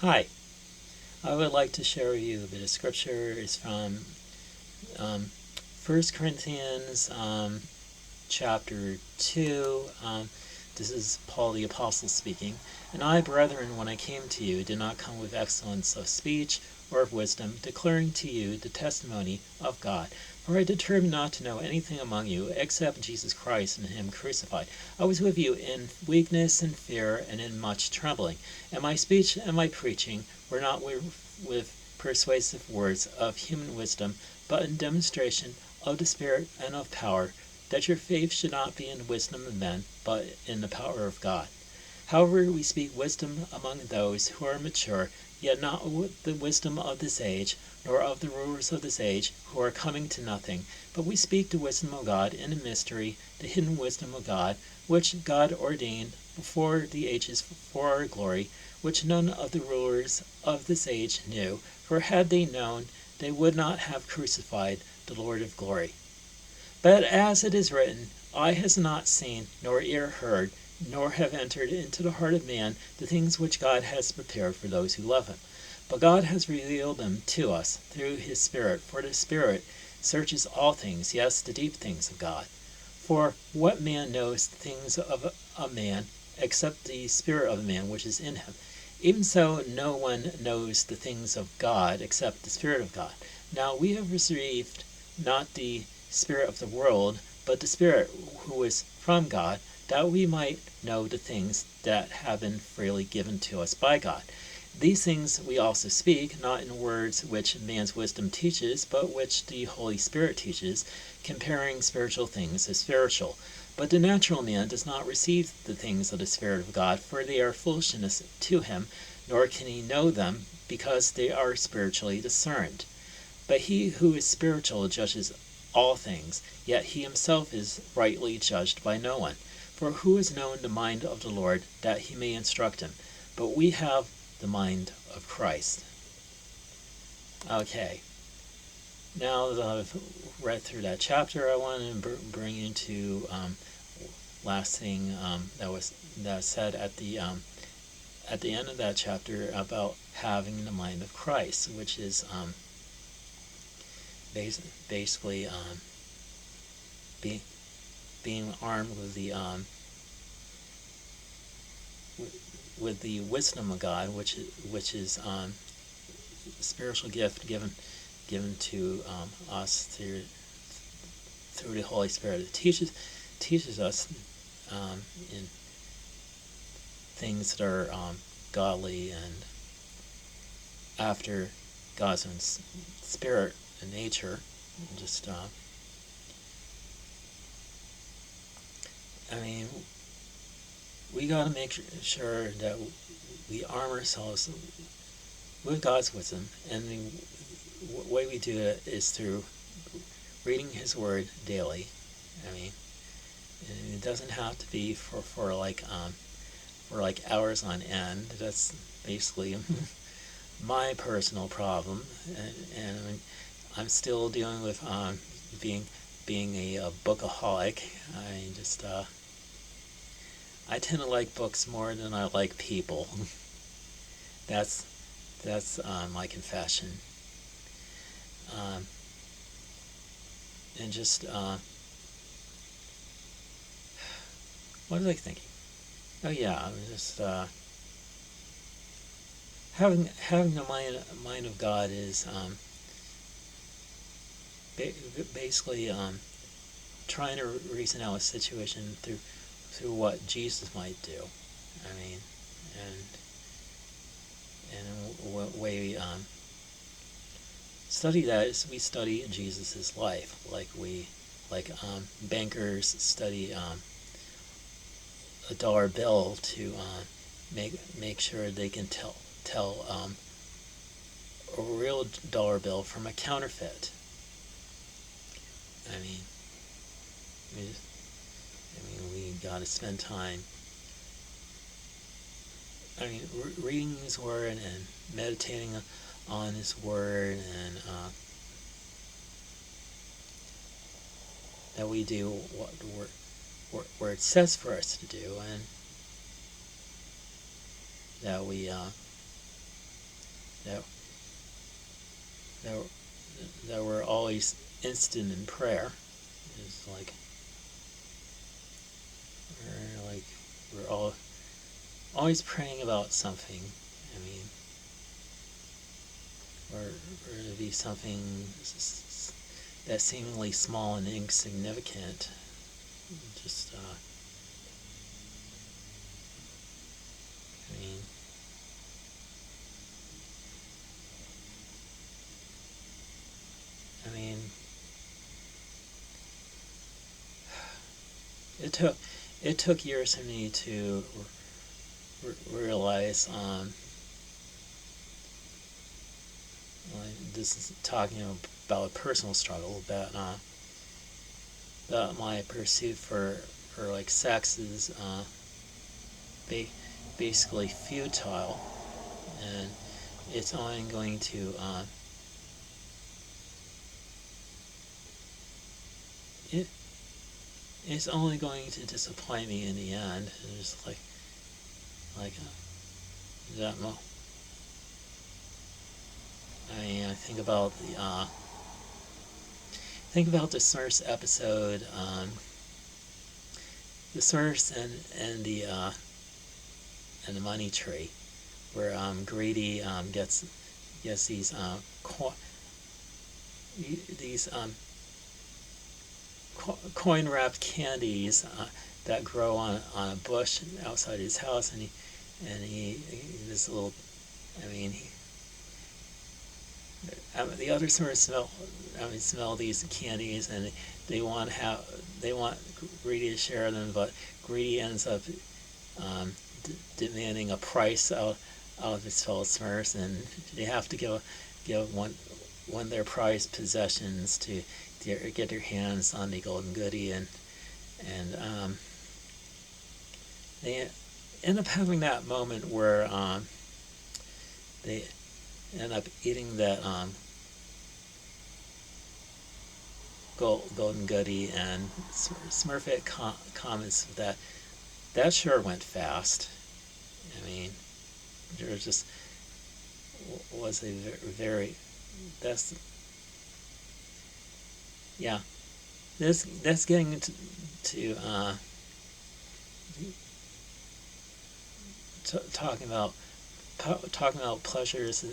Hi, I would like to share with you a bit of scripture. It's from 1 Corinthians chapter 2. This is Paul the Apostle speaking. And I, brethren, when I came to you, did not come with excellence of speech or of wisdom, declaring to you the testimony of God. For I determined not to know anything among you except Jesus Christ and him crucified. I was with you in weakness and fear and in much trembling. And my speech and my preaching were not with persuasive words of human wisdom, but in demonstration of the Spirit and of power, that your faith should not be in the wisdom of men, but in the power of God. However, we speak wisdom among those who are mature, yet not with the wisdom of this age, nor of the rulers of this age, who are coming to nothing. But we speak the wisdom of God in a mystery, the hidden wisdom of God, which God ordained before the ages for our glory, which none of the rulers of this age knew. For had they known, they would not have crucified the Lord of glory. But as it is written, eye has not seen, nor ear heard, nor have entered into the heart of man the things which God has prepared for those who love him. But God has revealed them to us through his Spirit, for the Spirit searches all things, yes, the deep things of God. For what man knows the things of a man except the spirit of a man which is in him? Even so, no one knows the things of God except the Spirit of God. Now we have received not the spirit of the world, but the Spirit who is from God, that we might know the things that have been freely given to us by God. These things we also speak, not in words which man's wisdom teaches, but which the Holy Spirit teaches, comparing spiritual things as spiritual. But the natural man does not receive the things of the Spirit of God, for they are foolishness to him, nor can he know them, because they are spiritually discerned. But he who is spiritual judges all things, yet he himself is rightly judged by no one. For who has known the mind of the Lord, that he may instruct him? But we have the mind of Christ. Okay, now that I've read through that chapter, I want to bring you to last thing that said at the end of that chapter about having the mind of Christ, which is basically being armed with the wisdom of God, which is spiritual gift given to us through the Holy Spirit. It teaches us in things that are godly and after God's own spirit and nature. Just we got to make sure that we arm ourselves with God's wisdom, and the way we do it is through reading His Word daily. It doesn't have to be for like hours on end. That's basically my personal problem, and I'm still dealing with being a bookaholic. I tend to like books more than I like people. that's my confession. And just what was I thinking? Oh yeah, I was just having the mind of God is basically trying to reason out a situation through what Jesus might do. And what way we study that is we study Jesus' life, like bankers study a dollar bill to make sure they can tell a real dollar bill from a counterfeit. We got to spend time reading His Word and meditating on His Word, and that we do what it says for us to do, and that we that that that we're always instant in prayer. It's like we're all always praying about something. I mean, or it'd be something that's seemingly small and insignificant. Just, I mean, it took years for me to realize. This is talking about a personal struggle that my pursuit for like sex is basically futile, and it's only going to it's only going to disappoint me in the end. It's just like that. I mean, I think about the Smurfs episode, the Smurfs and the money tree, where Grady gets these coin wrapped candies that grow on a bush outside his house, and he this little, I mean, the other Smurfs smell these candies, and they want Greedy to share them, but Greedy ends up demanding a price out of his fellow Smurfs, and they have to give one of their prized possessions to get their hands on the golden goodie, and they end up having that moment where they end up eating that golden goodie, and Smurfette comments that sure went fast. I mean, there just was a very that's getting to talking about pleasures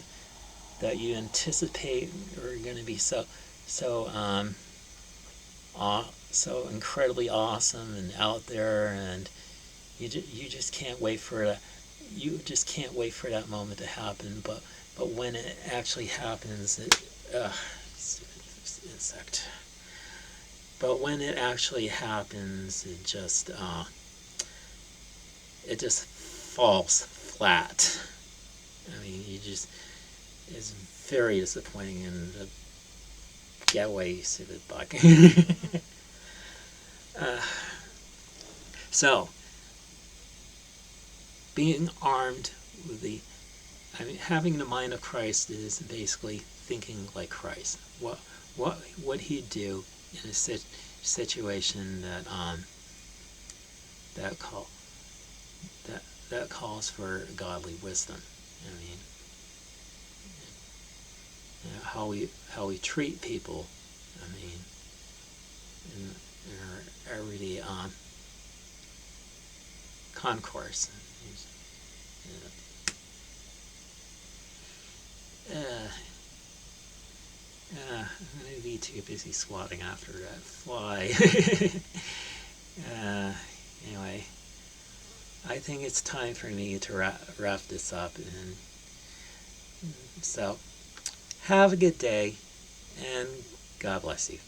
that you anticipate are going to be so incredibly awesome and out there, and you just can't wait for that. You just can't wait for that moment to happen. But when it actually happens, insect. But when it actually happens, it just falls flat. I mean, it's very disappointing, and get away, you stupid bug. So, being armed with having the mind of Christ is basically thinking like Christ. What would he do in a situation that calls for godly wisdom? I mean, how we treat people. I mean, in our everyday concourse. I'm going to be too busy swatting after that fly. Anyway, I think it's time for me to wrap this up, and so have a good day, and God bless you.